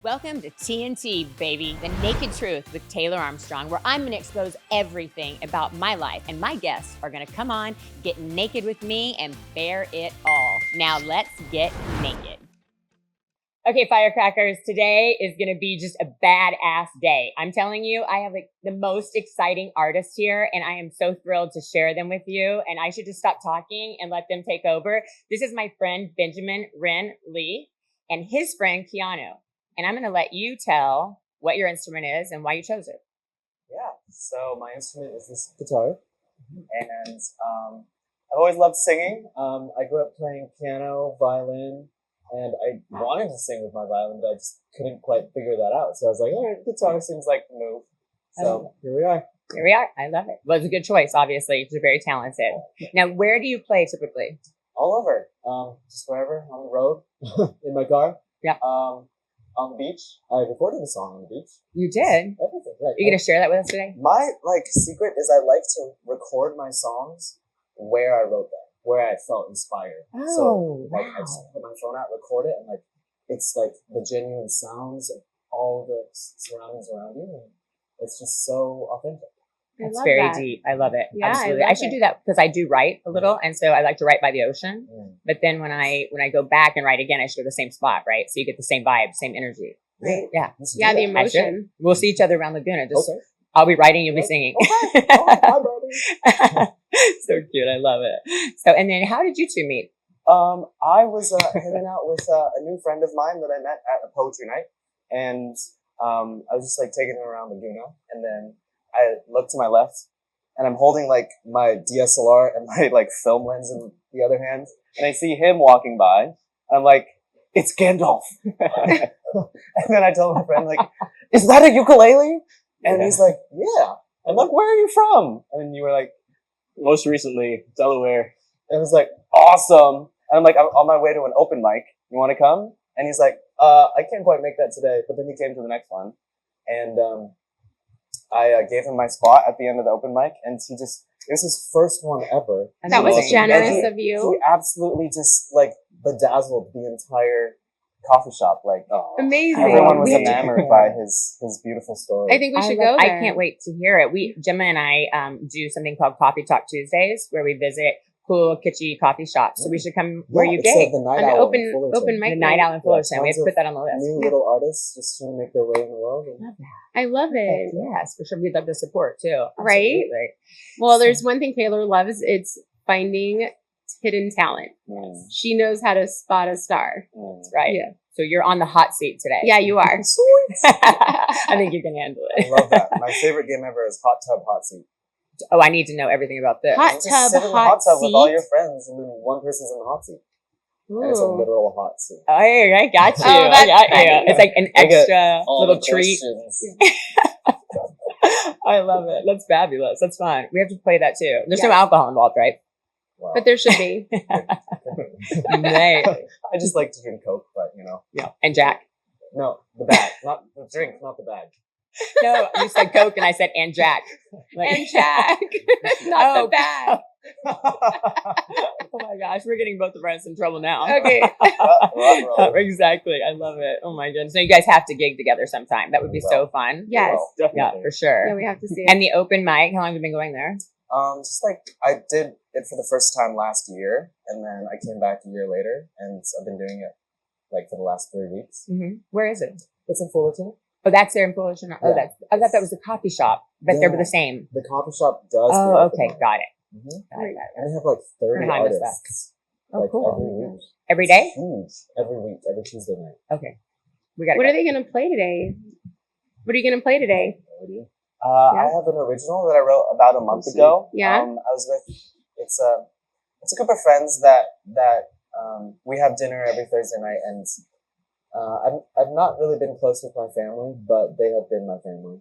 Welcome to TNT, baby, the naked truth with Taylor Armstrong, where I'm going to expose everything about my life, and my guests are going to come on, get naked with me, and bear it all. Now let's get naked. Okay, Firecrackers, today is going to be just a badass day. I'm telling you, I have the most exciting artists here, and I am so thrilled to share them with you, and I should just stop talking and let them take over. This is my friend Benjamin Ren Lee and his friend Keanu. And I'm going to let you tell what your instrument is and why you chose it. Yeah, so my instrument is this guitar, and I've always loved singing. I grew up playing piano, violin, and I wanted to sing with my violin, but I just couldn't quite figure that out. So I was like, all right, guitar seems like the move. So here we are. Here we are. I love it. Well, it's a good choice, obviously, because you're very talented. Now, where do you play typically? All over, just wherever, on the road, in my car. Yeah. On the beach. I recorded a song on the beach. You did? Everything, right. Are you going to share that with us today? My, secret is I like to record my songs where I wrote them, where I felt inspired. Oh, I just put my phone out, record it, and, it's, the genuine sounds of all the surroundings around you, and it's just so authentic. It's very deep. I love it. Yeah, absolutely. I should do that because I do write a little, and so I like to write by the ocean. But then when I go back and write again, I should go to the same spot, right? So you get the same vibe, same energy. Right? Yeah. Yeah, the emotion. We'll see each other around Laguna. I'll be writing, you'll be singing. Okay. Hi, buddy. So cute. I love it. So, and then how did you two meet? I was hanging out with a new friend of mine that I met at a poetry night, and I was just taking him around Laguna, and then I look to my left, and I'm holding my DSLR and my film lens in the other hand, and I see him walking by, and I'm like, it's Gandalf. And then I tell my friend, is that a ukulele? And he's like, yeah. I'm like, where are you from? And you were like, most recently, Delaware. And I was like, awesome. And I'm like, I'm on my way to an open mic. You want to come? And he's like, I can't quite make that today. But then he came to the next one. And I gave him my spot at the end of the open mic. And it was his first one ever. That was generous of you. He absolutely just, bedazzled the entire coffee shop. Amazing. Everyone was enamored by his beautiful story. I think we should go there. I can't wait to hear it. Gemma and I do something called Coffee Talk Tuesdays, where we visit cool, kitschy coffee shops. So we should come where you gig. The night An owl open mic. The Night Owl in Fullerton. We have to put that on the list. New little artists just trying to make their way in the world. I love it. Yes, for sure. We'd love to support too. Right? Absolutely. Well, there's one thing Taylor loves. It's finding hidden talent. She knows how to spot a star. That's right. Yeah. So you're on the hot seat today. Yeah, you are. Sweet. I think you can handle it. I love that. My favorite game ever is Hot Tub Hot Seat. Oh, I need to know everything about this. Hot Just tub, sit in the hot hot tub with all seat? your friends, and then one person's in the hot seat. Ooh. And it's a literal hot seat. Oh, I got you. Oh, I got that's you. funny. It's like an extra little treat. Questions. I love it. That's fabulous. That's fun. We have to play that too. There's no Yeah. alcohol involved, right? Wow. But there should be. Right. I just like to drink Coke, but Yeah. And Jack. No, the bag, not the drink, not the bag. No, you said Coke and I said and Jack. And Jack. Not the bag. Oh my gosh, we're getting both of us in trouble now. Okay. Exactly. I love it. Oh my goodness. So you guys have to gig together sometime. That would be so fun. Yes. Definitely. Yeah, for sure. Yeah, we have to see it. And the open mic, how long have you been going there? Just I did it for the first time last year, and then I came back a year later, and I've been doing it for the last 3 weeks. Mm-hmm. Where is it? It's in Fullerton. Oh, that's there in Fullerton. Oh, Yeah. I thought that was a coffee shop, but they're the same. The coffee shop does. Oh, okay. Got it. Mm-hmm. Got it. And they have 30 Behind us, artists. Oh, cool. Every week. Every day? Huge. Every week, every Tuesday night. Okay. We got What are they going to play today? What are you going to play today? No idea. I have an original that I wrote about a month ago. Yeah. I was with it's a group of friends that we have dinner every Thursday night, and I've not really been close with my family, but they have been my family,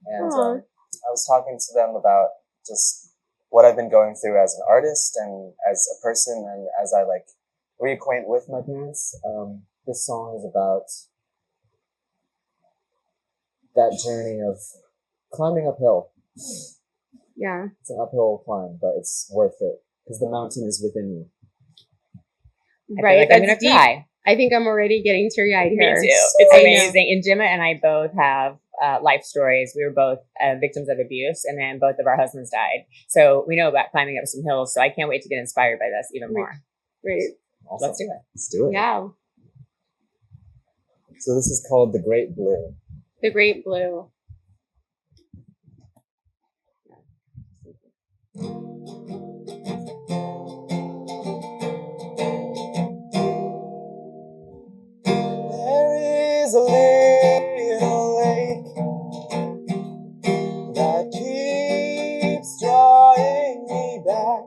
and I was talking to them about just what I've been going through as an artist and as a person, and as I reacquaint with my parents. This song is about that journey of climbing uphill. Yeah. It's an uphill climb, but it's worth it because the mountain is within you. I feel Right. like I'm gonna That's deep. cry. I think I'm already getting teary-eyed here. Me too. It's amazing. And Gemma and I both have life stories. We were both victims of abuse, and then both of our husbands died. So we know about climbing up some hills. So I can't wait to get inspired by this even more. Great. Awesome. Let's do it. Let's do it. Yeah. So this is called The Great Blue. The Great Blue. There is a little lake that keeps drawing me back.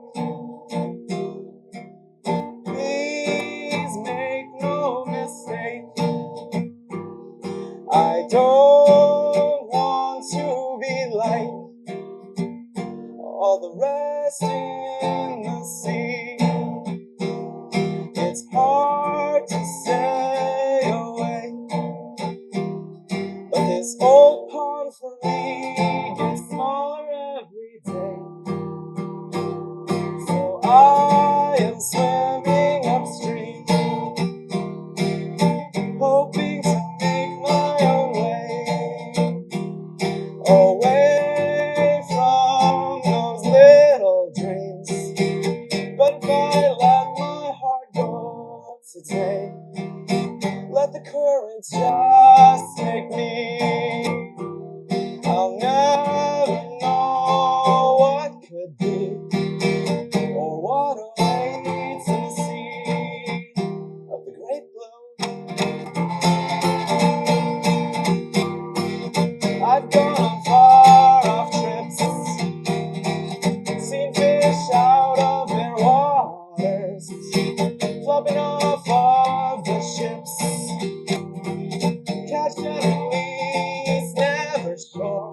Please make no mistake, I don't want to be like all the rest in the sea. It's hard to stay away, but this old pond for me gets smaller every day. So I am swimming upstream, hoping to make my own way, away from those little dreams. But if I let my heart go today, let the currents just take me, I'll never know what could be, or what awaits in the sea of the great blue. I've gone on far-off trips, seen fish out of their waters, flopping off of the ships, catch enemies never shore.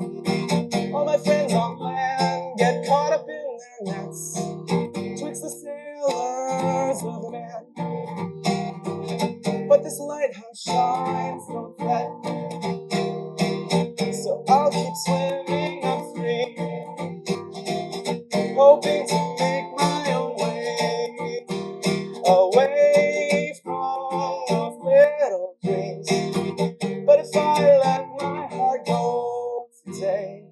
All my friends on land get caught up in their nets, twixt the sailors of man. But this lighthouse shines no threat, so I'll keep swimming upstream, hoping to make my own way, away from those little dreams. But if I let my heart go today,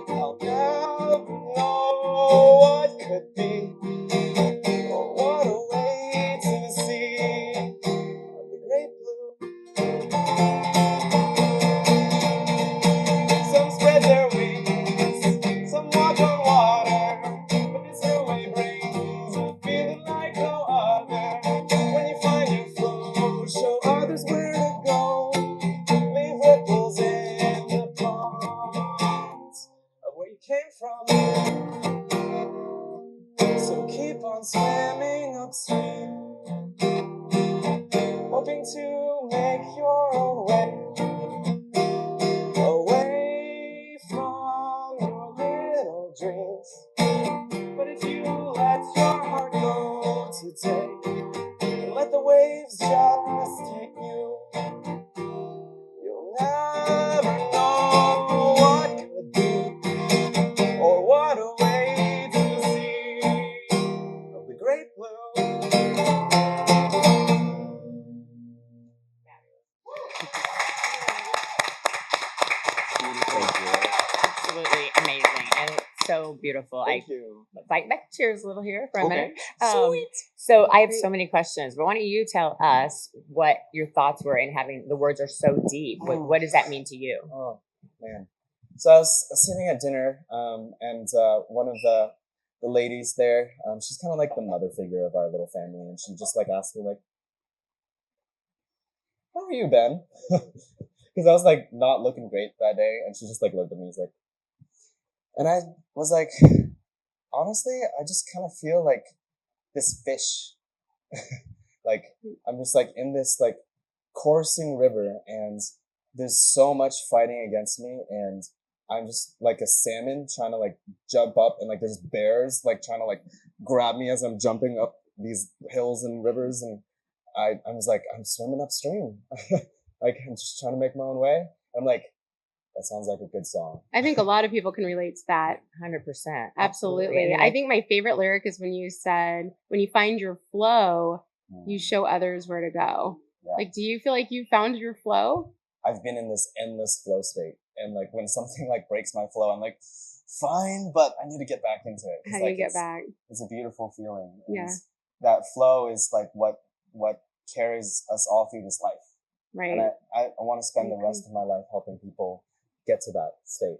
I'll never know what could be, or what awaits in the sea of the great blue. Some spread their wings, some walk on water, but this railway brings a feeling like no other. When you find your flow, show others where to go, leave ripples in the ponds of where you came from. So keep on swimming upstream, hoping to make your own way, away from your little dreams. But if you let your heart go today, and let the waves just take you, you'll never know what could be, or what awaits in the sea of the great blue. Absolutely amazing. And it's so beautiful. Thank you. Bite back cheers a little here for a Okay. minute. Sweet. So I have so many questions, but why don't you tell us what your thoughts were in having the words are so deep? What does that mean to you? Oh, man. So I was sitting at dinner, and one of the ladies there, she's kind of like the mother figure of our little family, and she just like asked me like, "How are you, Ben?" Because I was like not looking great that day, and she just like looked at me, like, and I was like, honestly, I just kind of feel like this fish, like I'm just like in this like coursing river, and there's so much fighting against me, and I'm just like a salmon trying to like jump up, and like there's bears like trying to like grab me as I'm jumping up these hills and rivers, and I was like, I'm swimming upstream. Like I'm just trying to make my own way. I'm like, That sounds like a good song. I think a lot of people can relate to that. 100%. Absolutely. And then I think my favorite lyric is when you said, when you find your flow, you show others where to go. Yeah. Like, do you feel like you found your flow? I've been in this endless flow state. And like when something like breaks my flow, I'm like, fine, but I need to get back into it. How do you get back? It's a beautiful feeling. And Yeah. that flow is like what carries us all through this life. Right. And I want to spend the rest of my life helping people get to that state.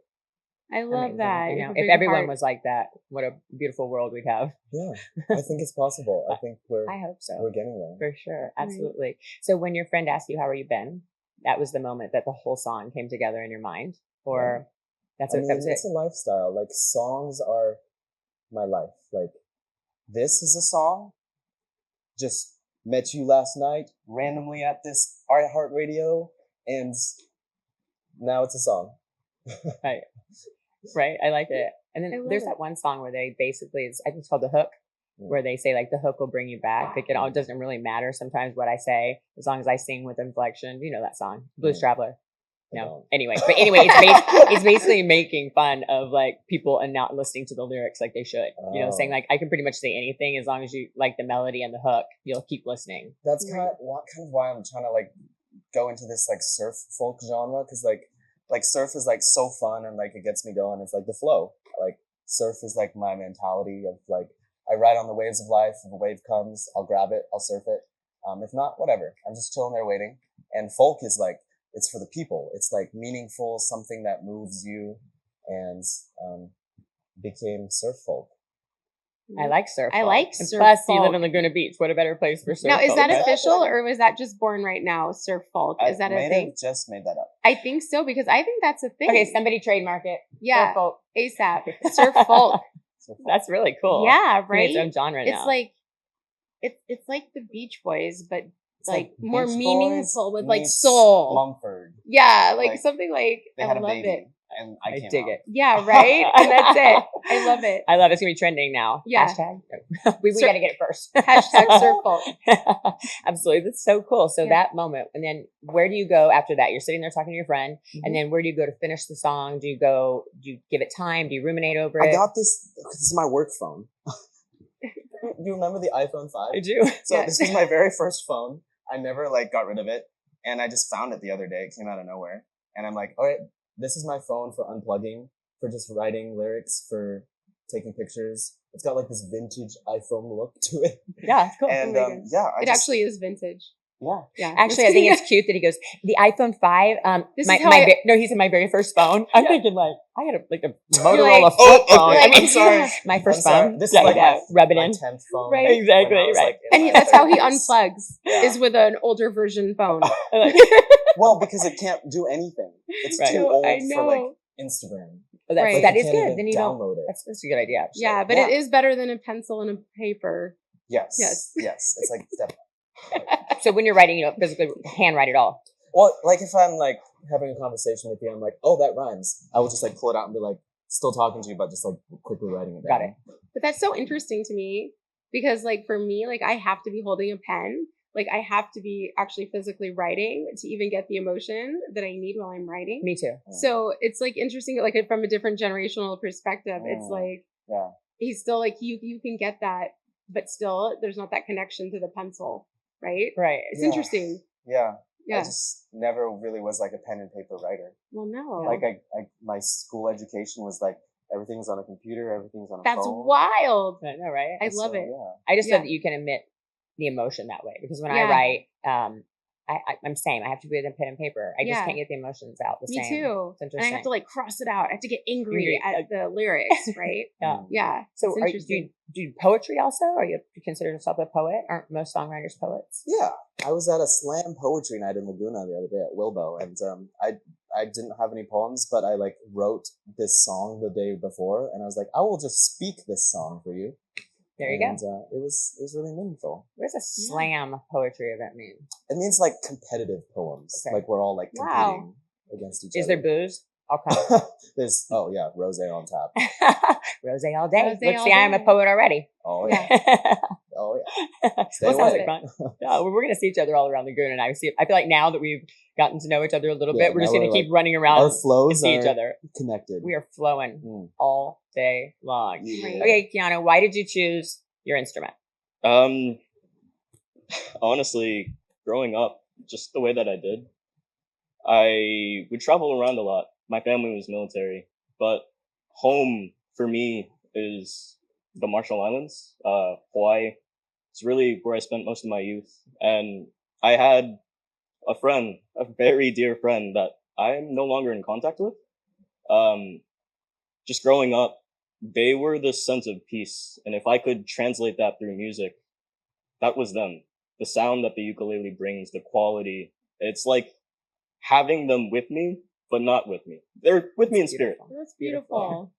I love amazing. that. I You know. have a If big everyone heart. was like that, what a beautiful world we'd have. Yeah, I think it's possible. I think I hope so. we're getting there. For sure. Absolutely. So when your friend asked you, how are you been? That was the moment that the whole song came together in your mind? Or that was it? It's a lifestyle. Like songs are my life. Like this is a song. Just met you last night randomly at this iHeartRadio, and now it's a song. Right. Right. I like it. And I then love there's it. that one song where they basically, I think it's called The Hook, where they say like the hook will bring you back. Like it all doesn't really matter sometimes what I say, as long as I sing with inflection. You know that song, Blues Traveler. No. Anyway, it's basically making fun of like people and not listening to the lyrics like they should. You know, saying like I can pretty much say anything as long as you like the melody and the hook, you'll keep listening. That's kind of why I'm trying to like go into this like surf folk genre, because like surf is like so fun and like it gets me going. It's like the flow. Like surf is like my mentality of like I ride on the waves of life. If a wave comes, I'll grab it, I'll surf it. If not, whatever. I'm just chilling there waiting. And folk is like it's for the people. It's like meaningful, something that moves you, and became surf folk. I like surf. I like and surf plus, you folk. live in Laguna Beach. What a better place for surf. Now, is that folk. official or was that just born right now? Surf folk. Is that a I thing? just made that up. I think so, because I think that's a thing. Okay, somebody trademark it. Yeah. Surf folk. ASAP. Surf folk. Surf folk. That's really cool. Yeah, It's right? its own genre It's now. like it's like the Beach Boys, but It's like more Beach meaningful Boys with like meets soul. Mumford. Yeah, like Like, something like They I had a love baby, it. and I came dig out. it. Yeah, right? And that's it. I love it. I love it. It's going to be trending now. Yeah. Hashtag. we Sur- got to get it first. Hashtag surf folk. Absolutely. That's so cool. So Yeah. that moment, and then where do you go after that? You're sitting there talking to your friend, Mhm. and then where do you go to finish the song? Do you give it time? Do you ruminate over I it? got this. This is my work phone. Do you remember the iPhone 5? I do. So Yes. this was my very first phone. I never like got rid of it, and I just found it the other day. It came out of nowhere, and I'm like, all right, this is my phone for unplugging, for just writing lyrics, for taking pictures. It's got like this vintage iPhone look to it, Yeah, it's cool. and my God. yeah, It actually is vintage. yeah. Yeah. Actually, I think it's cute that he goes, the iPhone 5, This is how I- he said my very first phone. I'm Yeah. thinking like, I got a You're Motorola like, flip oh, phone. okay, I mean, I'm sorry. my first I'm sorry. phone. This is Yeah, like yeah, rub it my in. 10th phone. Right. when Exactly, I was, right. like, in my that's how he 30s. unplugs, Yeah. is with an older version phone. Well, because it can't do anything. It's Right. too No, old I for like know. Instagram. That's, Right. that You is can't good. even Then you don't. download it. That's a good idea. Actually. Yeah, but Yeah. it is better than a pencil and a paper. Yes. Yes. Yes. It's like definitely. So when you're writing, you don't physically handwrite it all. Well, like if I'm like having a conversation with you, I'm like, oh, that rhymes. I will just like pull it out and be like, still talking to you, but just like quickly writing it down. Got it. But that's so interesting to me because, like, for me, like, I have to be holding a pen. Like, I have to be actually physically writing to even get the emotion that I need while I'm writing. Me too. So it's like interesting, like from a different generational perspective. It's like Yeah. he's still like you can get that, but still there's not that connection to the pencil, right? Right. It's Yeah. interesting. Yeah. Yeah. I just never really was like a pen and paper writer. Well, no, Like I my school education was like everything's on a computer, everything's on a that's phone. wild. I know, right? I And love so, it. Yeah. I just Yeah. love that you can emit the emotion that way, because when Yeah. I write, I'm same. I have to be with a pen and paper. I just Yeah. can't get the emotions out the Me same. too. It's And interesting. I have to like cross it out. I have to get angry Angry. at the lyrics, right? Yeah. Yeah. So it's do interesting. you do poetry also? Or you consider yourself a poet? Aren't most songwriters poets? Yeah. I was at a slam poetry night in Laguna the other day at Wilbo, and I didn't have any poems, but I like wrote this song the day before, and I was like, I will just speak this song for you. There you and, go. It was really meaningful. What does a slam poetry event mean? It means like competitive poems. Okay. Like we're all like Wow. competing against each Is there other. booze? I'll come. There's rosé on tap. Rosé all day. Rosé Look, all see, I am a day. poet already. Oh yeah. Yeah. Oh Stay Well, sounds away. like fun. Yeah, we're going to see each other all around Lagoon, and I feel like now that we've gotten to know each other a little Yeah, bit, we're just now going to we're, keep running around Our and flows see are each other. connected. We are flowing Mm. all day long. Yeah. Okay, Keanu, why did you choose your instrument? Honestly, growing up, just the way that I did, I would travel around a lot. My family was military, but home for me is the Marshall Islands, Hawaii. It's really where I spent most of my youth. And I had a friend, a very dear friend that I'm no longer in contact with. Just growing up, they were the sense of peace. And if I could translate that through music, that was them. The sound that the ukulele brings, the quality. It's like having them with me, but not with me. They're with me in spirit. That's beautiful.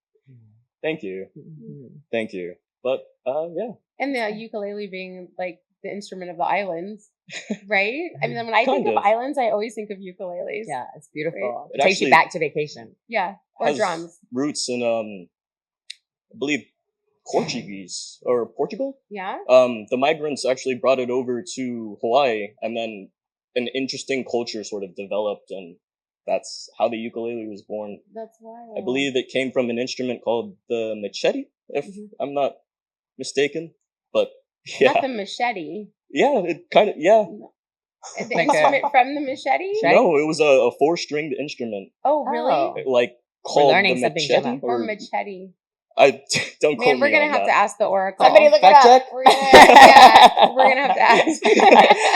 Thank you. Mm-hmm. Thank you. But, yeah. And the ukulele being like the instrument of the islands, right? I mean, when I think Kind of of. islands, I always think of ukuleles. Yeah, it's beautiful. Right. It takes you actually back to vacation. Yeah. Or has drums. roots in, I believe, Portuguese or Portugal. Yeah. The migrants actually brought it over to Hawaii, and then an interesting culture sort of developed, and that's how the ukulele was born. That's wild. I believe it came from an instrument called the machete, if I'm not mistaken. But yeah, Not the machete. yeah, it kind of, yeah. The Like instrument from the machete? No, it was a four-stringed instrument, Oh, really? Oh. like called learning the something, machete. Gemma. Or machete. I don't quote Man, we're me gonna on have that. to ask the oracle. Somebody look it Fact up. check. We're gonna, yeah, we're gonna have to ask.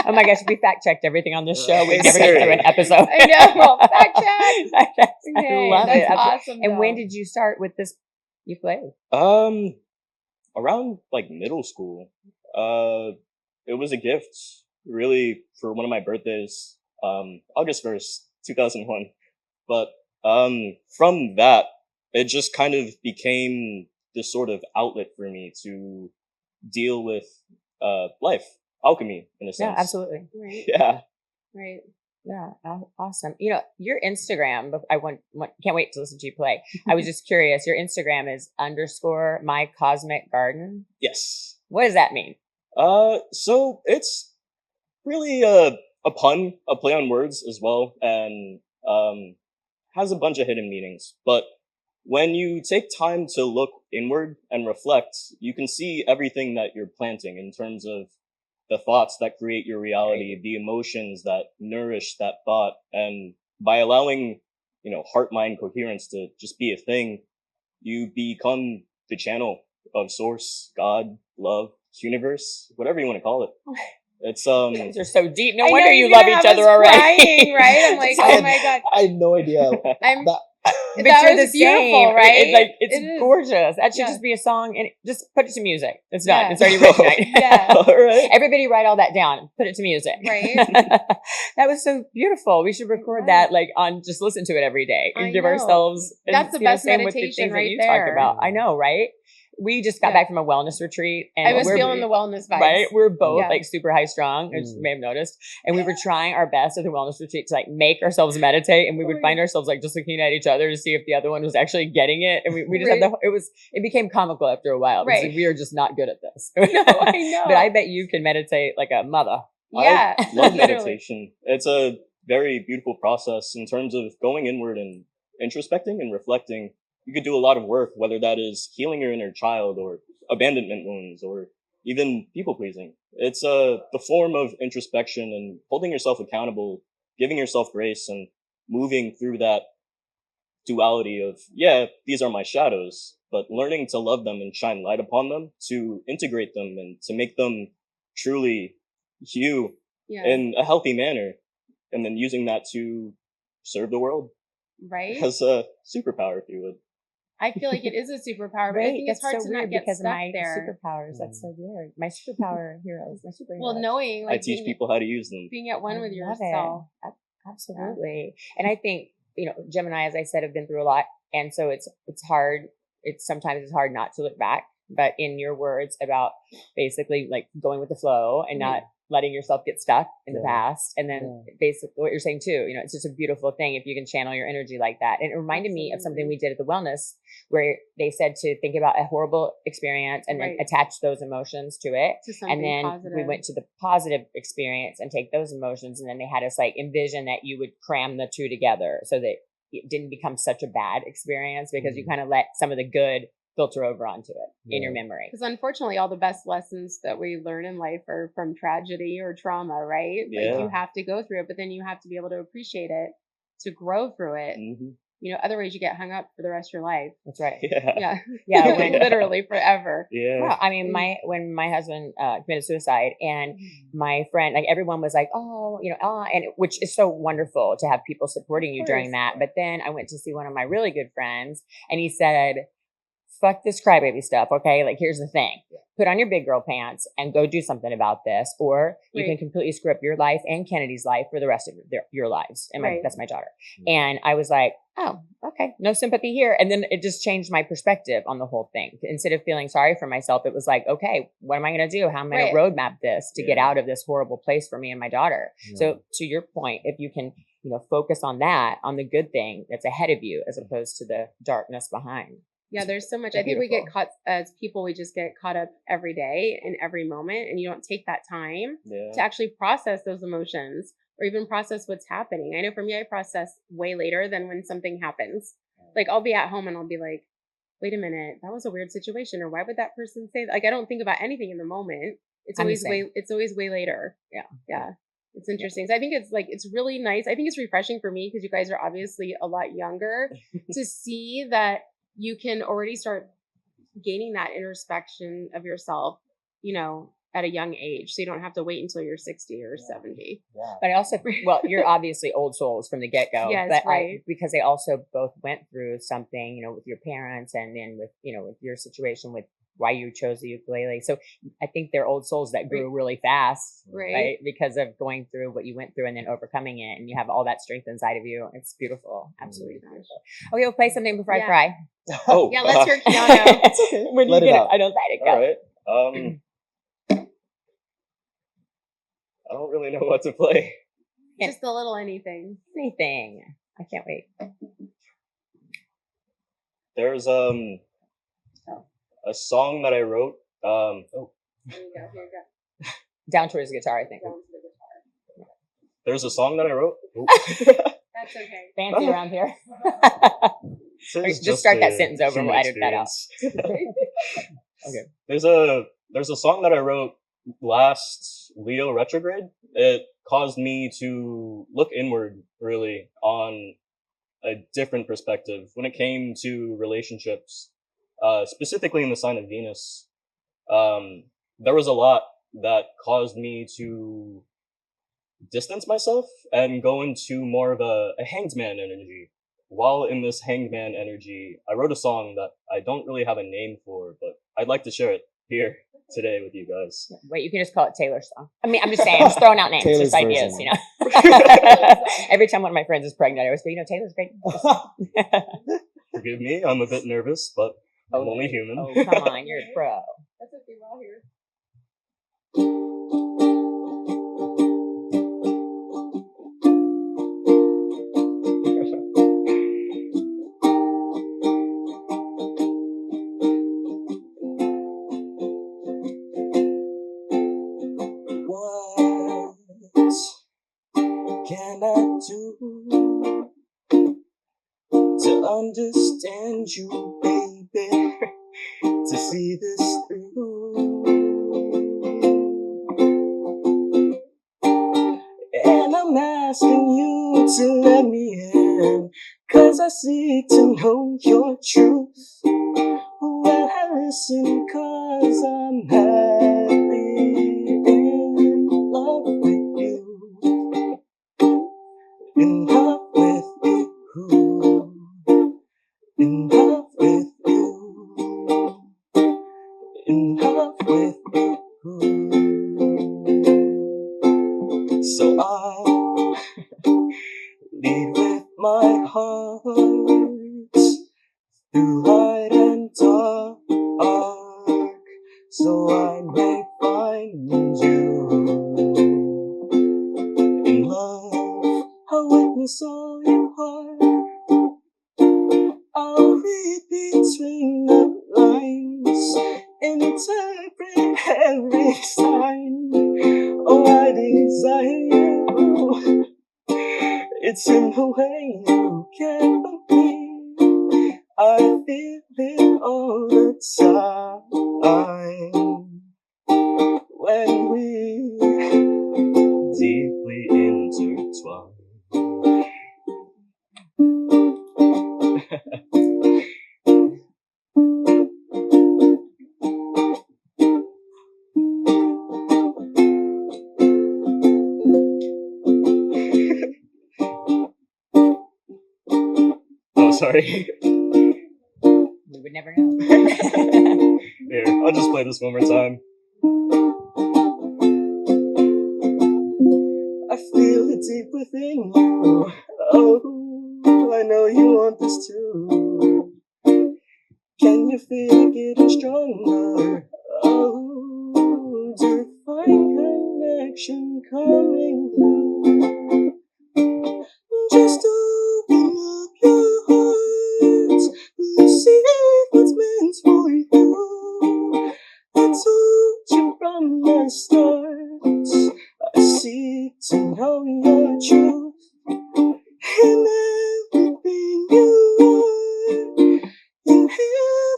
Oh my gosh, we fact checked everything on this show. We It's never get through an serious. episode. I know. Fact check. I love That's it. awesome. And when though. did you start with this ukulele? Around like middle school. It was a gift, really, for one of my birthdays. August 1st, 2001. But from that, it just kind of became this sort of outlet for me to deal with life, alchemy, in a sense. Yeah, absolutely. Right. Yeah. Right. Yeah, awesome. You know, your Instagram, but I can't wait to listen to you play. I was just curious. Your Instagram is _ my cosmic garden. Yes. What does that mean? So it's really a pun, a play on words as well, and has a bunch of hidden meanings. But when you take time to look inward and reflect, you can see everything that you're planting in terms of the thoughts that create your reality, the emotions that nourish that thought. And by allowing, heart-mind coherence to just be a thing, you become the channel of source, God, love, universe, whatever you want to call it. It's These are so deep. No I know wonder you're you love gonna each have other us already. crying, right? I'm like, I oh had- my god. I had no idea. I'm. That- But That you're was the beautiful, same, right? It's It is. gorgeous. That should Yeah. just be a song, and just put it to music. It's done. Yeah. It's already written. Right? Yeah. All right. Everybody write all that down. Put it to music. Right. That was so beautiful. We should record was. that, just listen to it every day and I give know. ourselves. And, That's the best same with the meditation things right that you there. talk about. I know, right? We just got Yeah. back from a wellness retreat, and I was we're feeling the wellness vibes. right. We're both Yeah. super high strung, as you may have noticed, and we were trying our best at the wellness retreat to make ourselves meditate, and we would find ourselves just looking at each other to see if the other one was actually getting it, and we just Right. had it became comical after a while because Right. we are just not good at this. No, I know. But I bet you can meditate like a mother. Yeah. I love literally. meditation. It's a very beautiful process in terms of going inward and introspecting and reflecting. You could do a lot of work, whether that is healing your inner child or abandonment wounds or even people pleasing. It's the form of introspection and holding yourself accountable, giving yourself grace, and moving through that duality of, these are my shadows, but learning to love them and shine light upon them, to integrate them and to make them truly you Yeah. in a healthy manner, and then using that to serve the world Right. as a superpower, if you would. I feel like it is a superpower, but I think it's That's hard so to not weird get because stuck of my there. superpowers. That's so weird. My superpower heroes. My superheroes. Well, knowing I like teach people how to use them. being at one with love yourself. it. Absolutely. And I think, Gemini, as I said, have been through a lot. And so it's hard. Sometimes it's hard not to look back, but in your words about basically going with the flow and not letting yourself get stuck in the Yeah. past. And then basically what you're saying too, you know, it's just a beautiful thing if you can channel your energy like that. And it reminded me of something we did at the wellness where they said to think about a horrible experience and then attach those emotions to it. To something And then positive. we went to the positive experience and take those emotions. And then they had us like envision that you would cram the two together so that it didn't become such a bad experience because you kind of let some of the good filter over onto it in your memory. Because unfortunately, all the best lessons that we learn in life are from tragedy or trauma, right? Yeah. Like you have to go through it, but then you have to be able to appreciate it, to grow through it. Mm-hmm. You know, otherwise you get hung up for the rest of your life. That's right. Yeah. Yeah. When, Literally forever. Yeah. well, I mean, when my husband committed suicide, and my friend, like everyone was like, "Oh, you know," and which is so wonderful to have people supporting you during that. But then I went to see one of my really good friends, and he said, "Fuck this crybaby stuff, okay? Like, here's the thing: put on your big girl pants and go do something about this, or you can completely screw up your life and Kennedy's life for the rest of your lives." And that's my daughter. And I was like, "Oh, okay, no sympathy here." And then it just changed my perspective on the whole thing. Instead of feeling sorry for myself, it was like, okay, what am I going to do? How am I going to roadmap this to get out of this horrible place for me and my daughter? So to your point, if you can, you know, focus on that, on the good thing that's ahead of you, as opposed to the darkness behind. Yeah, there's so much. I think we get caught as people, we just get caught up every day in every moment, and you don't take that time to actually process those emotions or even process what's happening. I know for me, I process way later than when something happens. Like I'll be at home and I'll be like, wait a minute, that was a weird situation, or why would that person say that? Like I don't think about anything in the moment. It's always way later. Yeah. It's interesting. So I think it's really nice. I think it's refreshing for me because you guys are obviously a lot younger to see that you can already start gaining that introspection of yourself, you know, at a young age. So you don't have to wait until you're 60 or 70. Yeah. But I also, well, you're obviously old souls from the get-go. Yes, but right. because they also both went through something, you know, with your parents and then with, you know, with your situation with why you chose the ukulele. So I think they're old souls that grew really fast, right? Because of going through what you went through and then overcoming it. And you have all that strength inside of you. It's beautiful. Absolutely beautiful. Okay, we'll play something before I cry. Oh, yeah, let's hear Keanu. It's okay. When Let you it get out. I don't let it go. All right. I don't really know what to play. Just a little anything. Anything. I can't wait. There's a song that I wrote. Here you go. Down towards the guitar, I think. Down to the guitar. There's a song that I wrote. That's okay. Fancy around here. This is Just start that a sentence over and we'll human edit that out. experience. Okay. There's a song that I wrote last Leo retrograde. It caused me to look inward really on a different perspective when it came to relationships, specifically in the sign of Venus. There was a lot that caused me to distance myself and go into more of a hanged man energy. While in this hanged man energy, I wrote a song that I don't really have a name for, but I'd like to share it here today with you guys. Wait, you can just call it Taylor's song. I mean, I'm just saying, I'm just throwing out names, Taylor's just ideas, version. you know. Every time one of my friends is pregnant, I always go, you know, Taylor's great. Forgive me, I'm a bit nervous, but I'm only human. Oh, come on, you're a pro. That's okay. We're all here. What can I do to understand you, baby? To see this through. And I'm asking you to let me in, 'cause I seek to know your truth. When I listen, 'cause I'm happy in love with you. In love with you. In love with you. In love with you. So I'll lead with my heart through light and dark, so I may find you. darkness all you are. I'll read between the lines, interpret every sign. Oh, I desire you. It's in the way you care for me. I feel it all the time when we deeply intertwine. Oh, sorry. We would never know. Here, I'll just play this one more time. I feel it deep within you. Oh, I know you want this too. Can you feel it getting stronger? Oh, divine connection coming through. Just open up your heart, receive what's meant for you. I told you from the start, I seek to know your truth in everything you are, in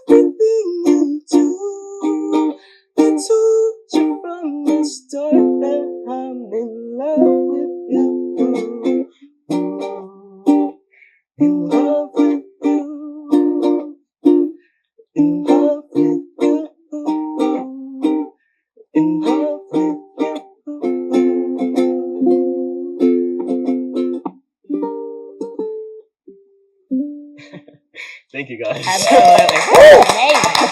everything you do. I told you from the start that I'm in love with you. In love with you. In love with you. In love with you. Thank you guys. Absolutely. Woo, amazing.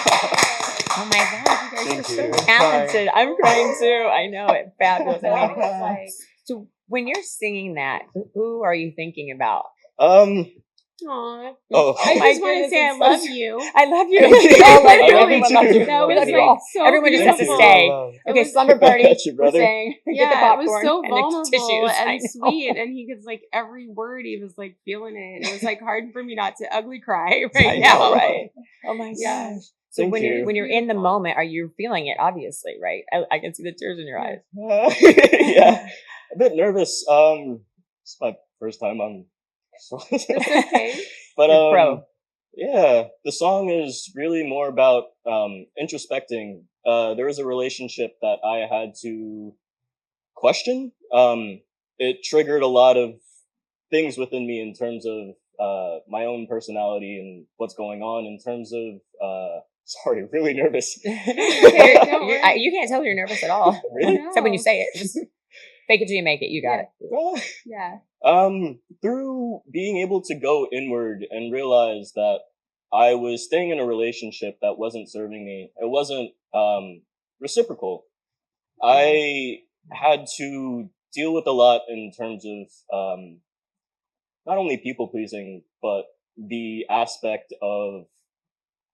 Oh my God, you guys Thank are so you. talented. I'm crying too. I know it. Fabulous. Amazing. Like, So when you're singing that, who are you thinking about? aw. Oh, I my just want to goodness, say I it's so love sweet. you. I love you. Thank you. We all love you. I love you Everyone too. loves you. That We was love you like all. so Everyone just has to beautiful. stay. It Okay, was- slumber party. Got you, We're brother. saying, get the Yeah, it was popcorn so and the vulnerable tissues. I and know. sweet, and he gets like every word. He was like feeling it. It was like hard for me not to ugly cry I right know, now. right? Oh my Yeah. gosh. So Thank when you. you're in the Beautiful. moment, are you feeling it? Obviously, right? I can see the tears in your eyes. Yeah, a bit nervous. It's my first time on. It's okay. But You're pro. yeah, the song is really more about introspecting. There was a relationship that I had to question. It triggered a lot of things within me in terms of my own personality and what's going on in terms of sorry, really nervous. Okay, don't worry. You can't tell you're nervous at all. Really? Except when you say it. Just fake it till you make it. You got it. Yeah. Through being able to go inward and realize that I was staying in a relationship that wasn't serving me. It wasn't reciprocal. I had to deal with a lot in terms of not only people pleasing, but the aspect of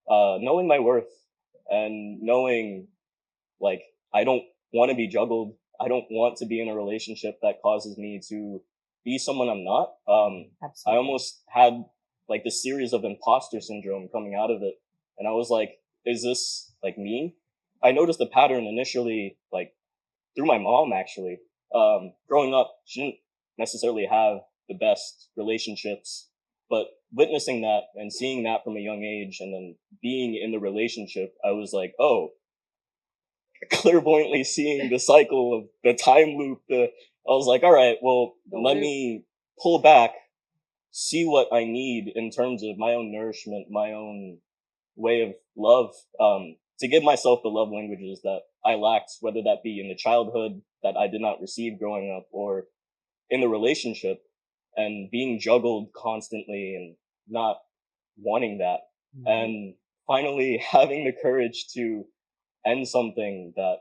knowing my worth and knowing like I don't want to be juggled. I don't want to be in a relationship that causes me to be someone I'm not. I Absolutely. almost had like this series of imposter syndrome coming out of it. And I was like, is this like me? I noticed the pattern initially, like through my mom actually. Growing up, she didn't necessarily have the best relationships, but witnessing that and seeing that from a young age and then being in the relationship, I was like, oh, clairvoyantly seeing the cycle of the time loop. I was like, all right, well, let me pull back, see what I need in terms of my own nourishment, my own way of love, to give myself the love languages that I lacked, whether that be in the childhood that I did not receive growing up or in the relationship, and being juggled constantly and not wanting that. And finally having the courage to end something that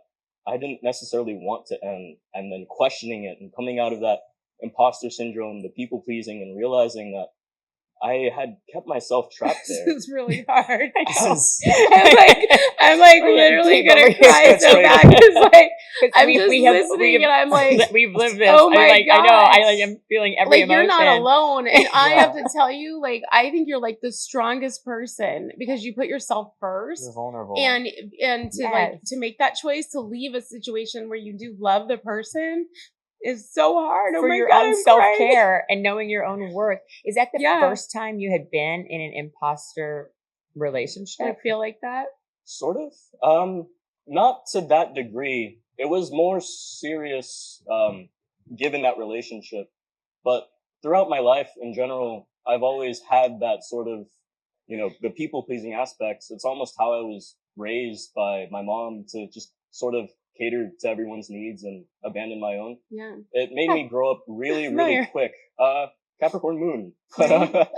I didn't necessarily want to end, and then questioning it and coming out of that imposter syndrome, the people pleasing, and realizing that I had kept myself trapped This there. is really hard. This is- I'm like literally gonna cry so bad because like I'm just listening and I'm like, we've lived this. oh my I know. I gosh. am feeling every like emotion. you're not alone, and I Yeah. have to tell you, like I think you're like the strongest person because you put yourself first. You're vulnerable. And to like Yes. to make that choice to leave a situation where you do love the person is so hard. Oh For my your God, own I'm crying. self-care and knowing your own worth. Is that the Yeah. first time you had been in an imposter I relationship? feel like that. Sort of. Not to that degree. It was more serious, given that relationship. But throughout my life in general, I've always had that sort of, the people pleasing aspects. It's almost how I was raised by my mom to just sort of cater to everyone's needs and abandon my own. Yeah. It made me grow up really, really Familiar. quick. Capricorn moon. But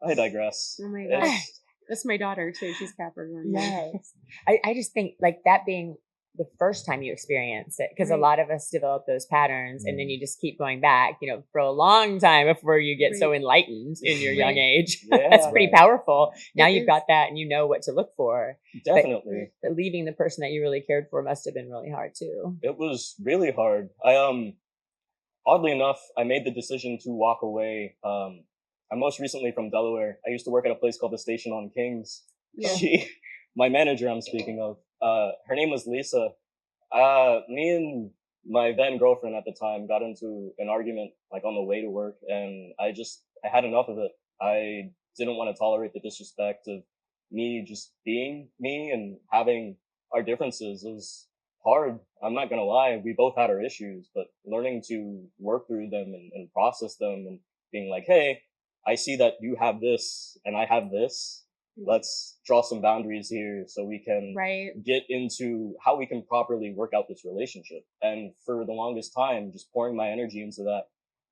I digress. Oh my gosh. It's- That's my daughter too. She's Capricorn. Yes. I just think like that being the first time you experience it, because a Right. lot of us develop those patterns and then you just keep going back, for a long time before you get so Right. enlightened in your young Right. age. Yeah, That's pretty right. powerful. Now It you've is. got that and you know what to look for. Definitely. But leaving the person that you really cared for must have been really hard too. It was really hard. Oddly enough, I made the decision to walk away. I'm most recently from Delaware. I used to work at a place called the Station on Kings. Yeah. My manager I'm speaking of, her name was Lisa. Me and my then girlfriend at the time got into an argument like on the way to work, and I had enough of it. I didn't want to tolerate the disrespect of me just being me and having our differences. It was hard. I'm not gonna lie. We both had our issues, but learning to work through them and process them and being like, hey, I see that you have this and I have this. Let's draw some boundaries here so we can Right. get into how we can properly work out this relationship. And for the longest time, just pouring my energy into that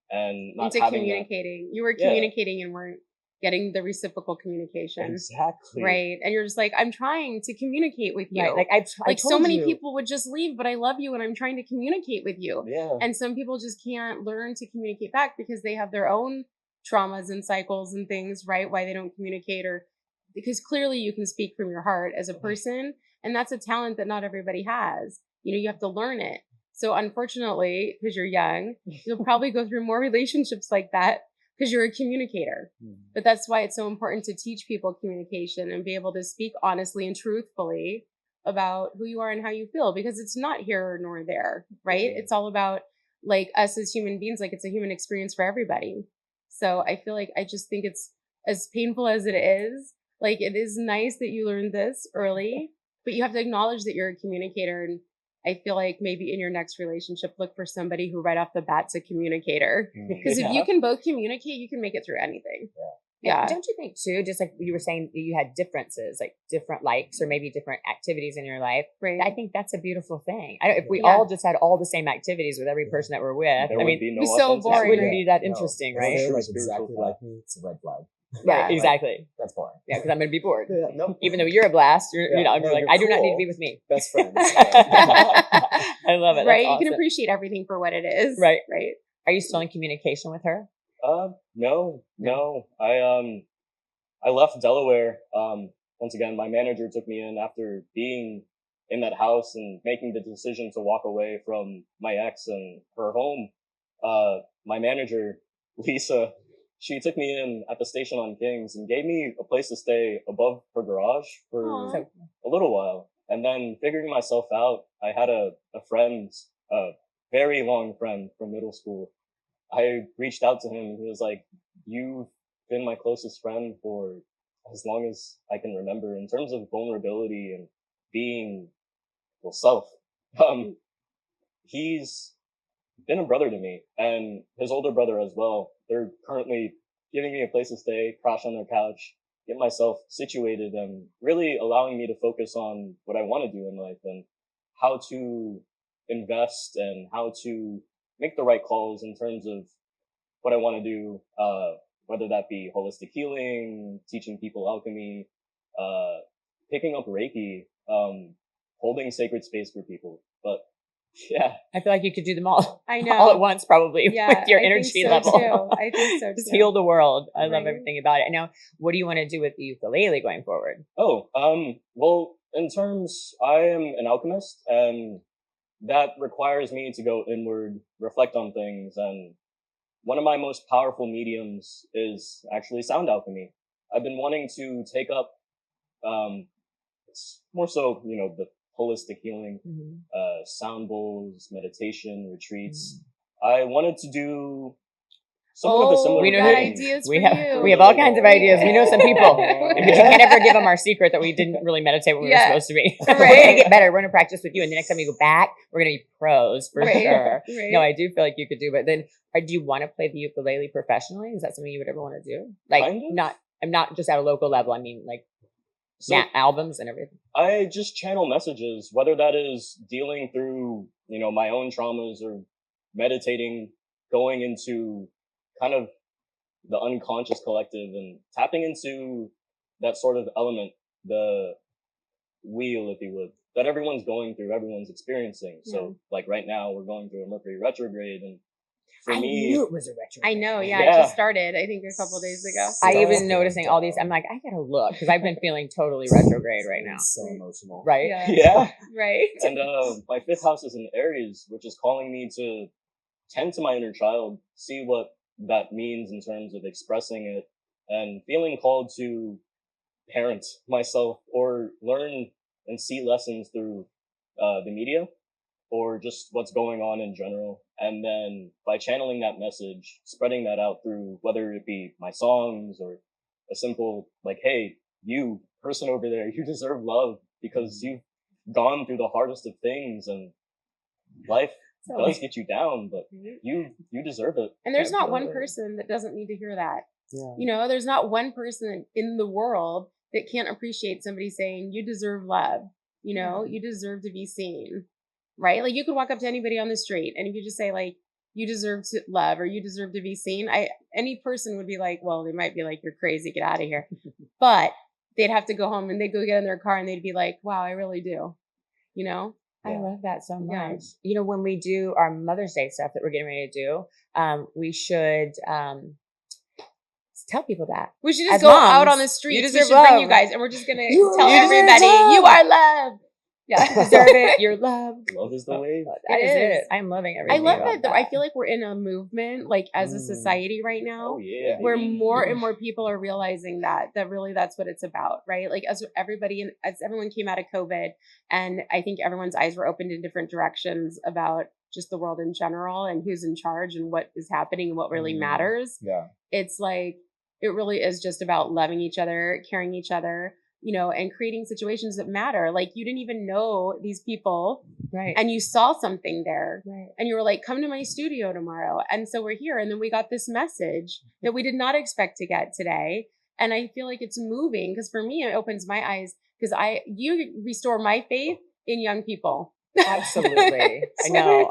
and not Into having communicating. You were Yeah. communicating and weren't getting the reciprocal communication. Exactly. Right. And you're just like, I'm trying to communicate with you. Right. Like I Like so told many you. people would just leave, but I love you and I'm trying to communicate with you. Yeah. And some people just can't learn to communicate back because they have their own traumas and cycles and things, right? Why they don't communicate, or because clearly you can speak from your heart as a person. And that's a talent that not everybody has. You have to learn it. So unfortunately, because you're young, you'll probably go through more relationships like that because you're a communicator. But that's why it's so important to teach people communication and be able to speak honestly and truthfully about who you are and how you feel, because it's not here nor there, right? Mhm. It's all about like us as human beings, like it's a human experience for everybody. So I feel like I just think it's as painful as it is. Like it is nice that you learned this early, but you have to acknowledge that you're a communicator. And I feel like maybe in your next relationship, look for somebody who right off the bat's a communicator. Because if you can both communicate, you can make it through anything. Yeah. And don't you think too, just like you were saying, you had differences, like different likes or maybe different activities in your life. Right. I think that's a beautiful thing. If we Yeah. all just had all the same activities with every person that we're with, There I would mean, be no it'd be so authenticity. that boring. wouldn't be that No. interesting, If right? they're True like spiritual exactly path. like me, it's a red flag. Yeah. Exactly. That's boring. Yeah, because I'm going to be bored. Nope. Even though you're a blast, you're Yeah. I'm No, like, you're I do not need to cool. be with me. Best friends. I love it. That's Right. You awesome. can appreciate everything for what it is. Right. Right. Are you still in communication with her? No. I left Delaware. Once again, my manager took me in after being in that house and making the decision to walk away from my ex and her home. My manager, Lisa, she took me in at the Station on Kings and gave me a place to stay above her garage for Aw. a little while. And then figuring myself out, I had a friend, a very long friend from middle school. I reached out to him. He was like, you've been my closest friend for as long as I can remember in terms of vulnerability and being, well, self. He's been a brother to me, and his older brother as well. They're currently giving me a place to stay, crash on their couch, get myself situated, and really allowing me to focus on what I want to do in life and how to invest and how to make the right calls in terms of what I want to do, whether that be holistic healing, teaching people alchemy, picking up Reiki, holding sacred space for people. But Yeah. I feel like you could do them all. I know. All at once, probably, Yeah, with your I think energy so level. too. I think so Just too. heal the world. I love Right. everything about it. Now, what do you want to do with the ukulele going forward? Oh, well, in terms, I am an alchemist, and that requires me to go inward, reflect on things, and one of my most powerful mediums is actually sound alchemy. I've been wanting to take up, it's more so, the holistic healing, sound bowls, meditation, retreats. I wanted to do somewhat of a similar we know got who- thing. ideas We for have you. we have all kinds of ideas. We know some people, but you can't ever give them our secret that we didn't really meditate when we were Yeah. supposed to be. We're Right. gonna get better. We're gonna practice with you, and the next time you go back, we're gonna be pros for Right. sure. Right. No, I do feel like you could do, but then, do you want to play the ukulele professionally? Is that something you would ever want to do? Like, Kind of. I'm not just at a local level. I mean, like, So albums and everything. I just channel messages, whether that is dealing through, my own traumas or meditating, going into kind of the unconscious collective and tapping into that sort of element, the wheel, if you would, that everyone's going through, everyone's experiencing. So like right now we're going through a Mercury retrograde, and for I me, knew it was a retrograde. I know. Yeah, Yeah. it just started. I think a couple days ago. I Stop. even noticing all these. I'm like, I gotta look because I've been feeling totally retrograde right now. It's so emotional. Right? Yeah. yeah. Right. And my fifth house is in Aries, which is calling me to tend to my inner child, see what that means in terms of expressing it, and feeling called to parent myself or learn and see lessons through the media or just what's going on in general. And then by channeling that message, spreading that out through whether it be my songs or a simple like, hey, you person over there, you deserve love because you've gone through the hardest of things, and life does get you down, but you deserve it. And there's not one person that doesn't need to hear that. Yeah. There's not one person in the world that can't appreciate somebody saying, you deserve love. You deserve to be seen, right? Like you could walk up to anybody on the street and if you just say like, you deserve to love or you deserve to be seen. Any person would be like, well, they might be like, you're crazy, get out of here. But they'd have to go home and they'd go get in their car and they'd be like, wow, I really do. I love that so much. Yeah. When we do our Mother's Day stuff that we're getting ready to do, we should tell people that. We should just As go moms, out on the you streets. We deserve should bring love. you guys and we're just going to You tell deserve everybody, love. you are loved. Yeah, you deserve it. You're loved. Love is the wave. That It is is. it. I'm loving I everything. love about that. I feel like we're in a movement, like as a society right now, Oh yeah. where baby. more and more people are realizing that really that's what it's about, right? Like as everyone came out of COVID, and I think everyone's eyes were opened in different directions about just the world in general and who's in charge and what is happening and what really matters. Yeah. It's like it really is just about loving each other, caring each other, and creating situations that matter. Like you didn't even know these people, right. and you saw something there, Right. and you were like, come to my studio tomorrow. And so we're here. And then we got this message that we did not expect to get today. And I feel like it's moving because for me, it opens my eyes because you restore my faith in young people. Absolutely. I know.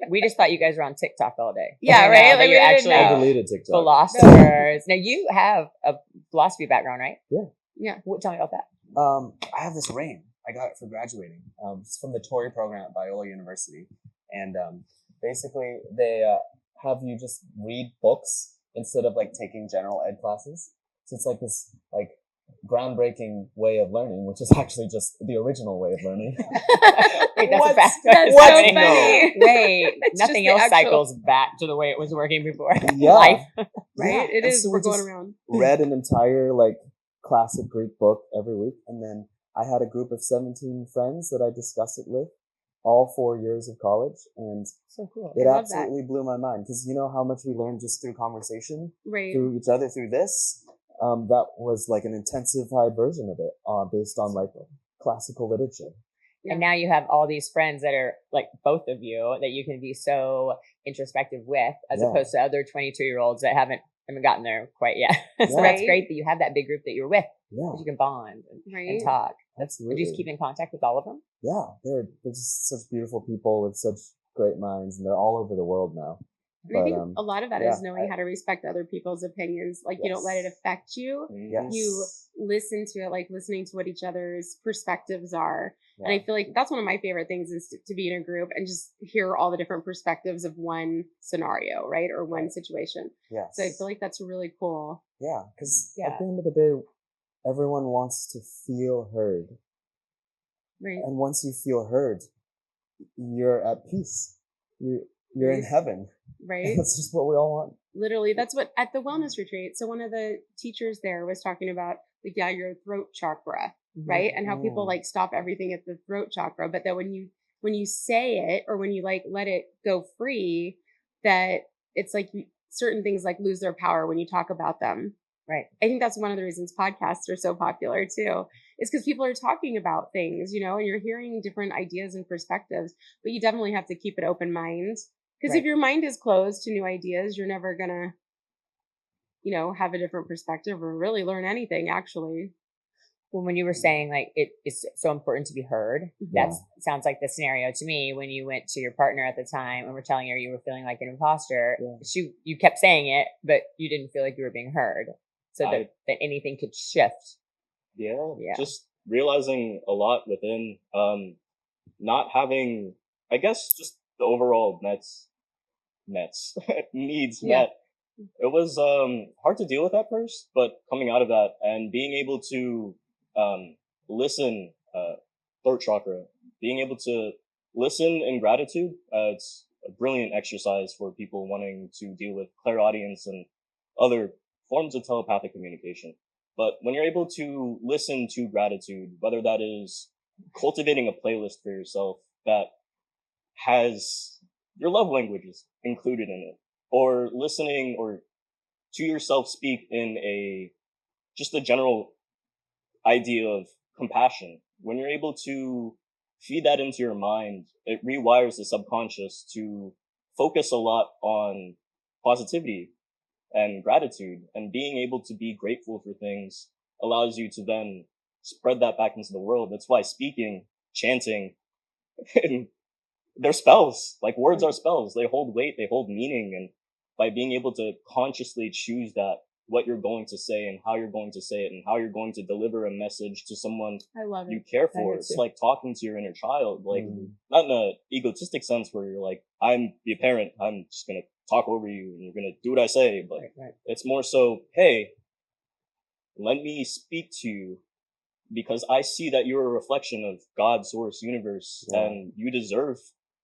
We just thought you guys were on TikTok all day. Yeah, You know, right? that Like, you're we didn't actually know. I deleted TikTok. philosophers. Now you have a philosophy background, right? Yeah. Tell me about that. I have this ring. I got it for graduating. It's from the Tory program at Biola University. And basically, they have you just read books instead of like taking general ed classes. So it's like this like groundbreaking way of learning, which is actually just the original way of learning. Wait, that's What? a fact. That's What? so happening. funny. Wait, It's nothing just else the actual- cycles back to the way it was working before. Yeah. Life. Right? Yeah. It And is. so We're we going just around. read an entire like classic Greek book every week, and then I had a group of 17 friends that I discussed it with all 4 years of college, and So cool. it I love that. absolutely blew my mind because you know how much we learn just through conversation, Right. through each other, through this. That was like an intensified version of it, based on like classical literature. Yeah. And now you have all these friends that are like both of you that you can be so introspective with, as Yeah. opposed to other 22-year-olds that haven't gotten there quite yet. So Yeah. that's Right. great that you have that big group that you're with. Yeah, 'Cause you can bond and Right. talk. absolutely. Do you just keep in contact with all of them? Yeah, they're just such beautiful people with such great minds, and they're all over the world now. And I think But, a lot of that yeah, is knowing how to respect other people's opinions. Like you don't let it Yes. affect you. Yes. You listen to it, like listening to what each other's perspectives are. And I feel like that's one of my favorite things is to be in a group and just hear all the different perspectives of one scenario, right? Or one situation. Yes. So I feel like that's really cool. Yeah, because at the end of the day, everyone wants to feel heard. Right. And once you feel heard, you're at peace. You're in heaven. Right. That's just what we all want. Literally, that's what at the wellness retreat. So one of the teachers there was talking about like, your throat chakra, right? And how people like stop everything at the throat chakra. But that when you say it or when you like let it go free, that it's like certain things like lose their power when you talk about them. Right. I think that's one of the reasons podcasts are so popular too, is because people are talking about things, you know, and you're hearing different ideas and perspectives, but you definitely have to keep an open mind. Because if your mind is closed to new ideas, you're never going to, you know, have a different perspective or really learn anything, actually. Well, when you were saying like it's so important to be heard, that sounds like the scenario to me when you went to your partner at the time and were telling her you were feeling like an imposter. You kept saying it, but you didn't feel like you were being heard, so that anything could shift. Yeah, just realizing a lot within not having, I guess, just the overall needs met. It was hard to deal with at first, but coming out of that and being able to listen, throat chakra, being able to listen in gratitude, it's a brilliant exercise for people wanting to deal with clairaudience and other forms of telepathic communication. But when you're able to listen to gratitude, whether that is cultivating a playlist for yourself that has your love languages included in it, or listening or to yourself speak in just a general idea of compassion, when you're able to feed that into your mind, it rewires the subconscious to focus a lot on positivity and gratitude, and being able to be grateful for things allows you to then spread that back into the world. That's why speaking, chanting, they're spells. Like words are spells. They hold weight, they hold meaning. And by being able to consciously choose that, what you're going to say and how you're going to say it and how you're going to deliver a message to someone you care for. It's like talking to your inner child, like not in an egotistic sense where you're like, I'm the parent, I'm just going to talk over you and you're going to do what I say. But it's more so, hey, let me speak to you because I see that you're a reflection of God's source universe and you deserve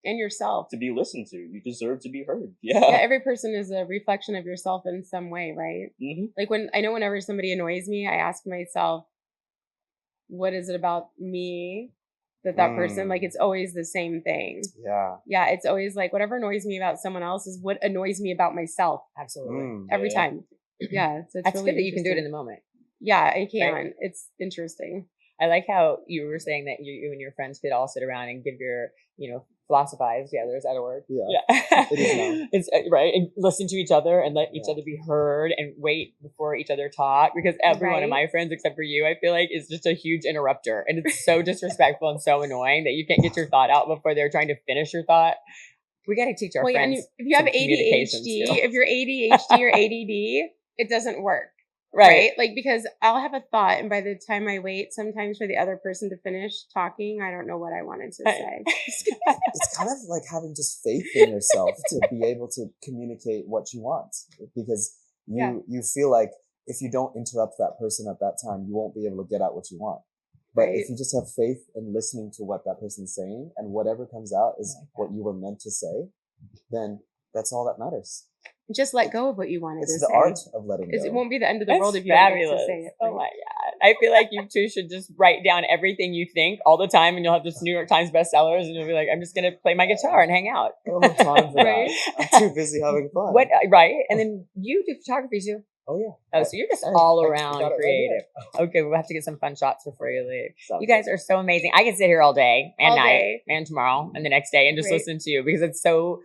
and yourself to be listened to. You deserve to be heard. Yeah, every person is a reflection of yourself in some way, right? Like whenever somebody annoys me, I ask myself, what is it about me that person, like it's always the same thing. Yeah, it's always like whatever annoys me about someone else is what annoys me about myself. Absolutely. Every time. Yeah, so it's that's really good that you can do it in the moment. Yeah, I can. Right? It's interesting. I like how you were saying that you and your friends could all sit around and give your, philosophize. Yeah, there's that a word. Yeah. It is now. It's right. And listen to each other and let each other be heard and wait before each other talk, because every one of my friends, except for you, I feel like is just a huge interrupter. And it's so disrespectful and so annoying that you can't get your thought out before they're trying to finish your thought. We got to teach our friends. And if you have ADHD, if you're ADHD or ADD, it doesn't work. Right? Like, because I'll have a thought, and by the time I wait sometimes for the other person to finish talking, I don't know what I wanted to say. It's kind of like having just faith in yourself to be able to communicate what you want, because you feel like if you don't interrupt that person at that time, you won't be able to get out what you want. But if you just have faith in listening to what that person's saying, and whatever comes out is what you were meant to say, then that's all that matters. Just let go of what you wanted to say. It's the art of letting go. It won't be the end of the world if you don't get to say it. Oh my God. I feel like you two should just write down everything you think all the time, and you'll have this New York Times bestsellers, and you'll be like, I'm just going to play my guitar and hang out. I don't have time for that. I'm too busy having fun. Right? And then you do photography too. Oh, yeah. Oh, so you're just all around creative. Okay, we'll have to get some fun shots before you leave. You guys are so amazing. I can sit here all day and night and tomorrow and the next day and just listen to you, because it's so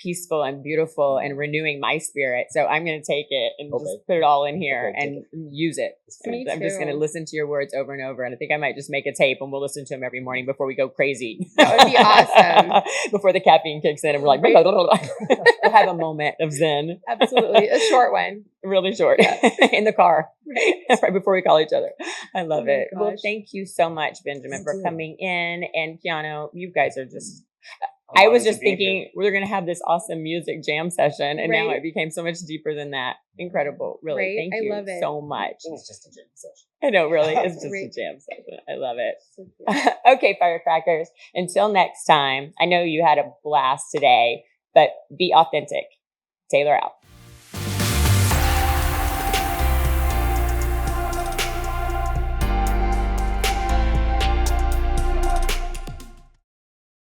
peaceful and beautiful and renewing my spirit. So I'm going to take it and just put it all in here and use it. Me I'm just going to too. listen to your words over and over. And I think I might just make a tape and we'll listen to them every morning before we go crazy. That would be awesome. Before the caffeine kicks in and we're like, we'll have a moment of zen. Absolutely. A short one. Really short. In the car. Right before we call each other. I love it. Gosh. Well, thank you so much, Benjamin, for coming in. And Keanu, you guys are just... I was just thinking we're going to have this awesome music jam session, and now it became so much deeper than that. Incredible. Really. Thank you love it. so much. It's just a jam session. I know, really. It's just a jam session. I love it. Okay, Firecrackers. Until next time, I know you had a blast today, but be authentic. Taylor out.